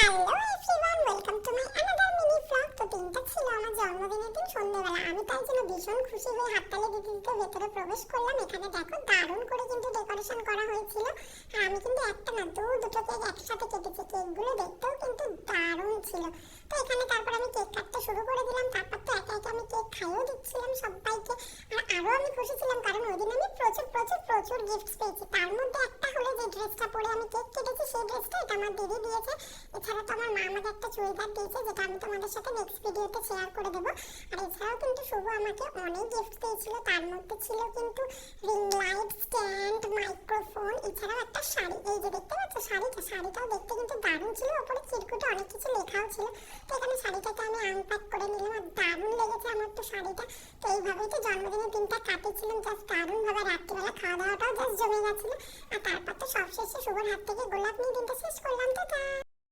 Hello everyone, welcome to my another mini blog. তো দিনটা ছিল আমার জন্মদিনের দিন সন্ধ্যাবেলা। আমি তাই জন্য ভীষণ খুশি হয়ে হাততালি দিতে দিতে ভেতরে প্রবেশ করলাম। এখানে দেখো দারুণ করে কিন্তু ডেকোরেশন করা হয়েছিল। আর আমি কিন্তু একটা না দুটো কেক একসাথে কেটেছি। কেকগুলো দেখতেও কিন্তু দারুণ ছিল। তো এখানে তারপর আমি কেক কাটতে শুরু করে দিলাম। তারপর তো একা একা আমি কেক খাইয়েও দিচ্ছিলাম সবাইকে। আর আরও আমি খুশি ছিলাম কারণ ওই দিন আমি প্রচুর গিফটস পেয়েছি। তার মধ্যে একটা হলো যে ড্রেসটা পরে আমি কেক কেটেছি, সেই ড্রেসটা এটা আমার দিদি দিয়েছে। এছাড়া তো আমার মা আমাকে একটা চুড়িদার দিয়েছে, যেটা আমি তোমাদের সাথে নেক্সট ভিডিওতে শেয়ার করে দেবো। আর এছাড়াও কিন্তু শুভ আমাকে অনেক গিফট দিয়েছিল। তার মধ্যে ছিল কিন্তু রিং লাইট, স্ট্যান্ড, মাইক্রোফোন, এছাড়াও একটা শাড়ি। এই যে দেখতে পাচ্ছ শাড়িটাও দেখতে কিন্তু দারুণ ছিল। ওপরে চিরকুটে অনেক কিছু লেখাও ছিল। তো এখানে শাড়িটাকে আমি আনপ্যাক করে নিলাম। আর দারুণ লেগেছে আমার তো শাড়িটা। তো এইভাবেই তো জন্মদিনের দিনটা কাটিয়েছিলাম জাস্ট দারুণভাবে। রাত্রিবেলা খাওয়া দাওয়াটাও জাস্ট জমে গেছিলো। আর তারপর তো সবশেষে শুভর হাত থেকে গোলাপ নিয়ে দিনটা শেষ করলাম। তো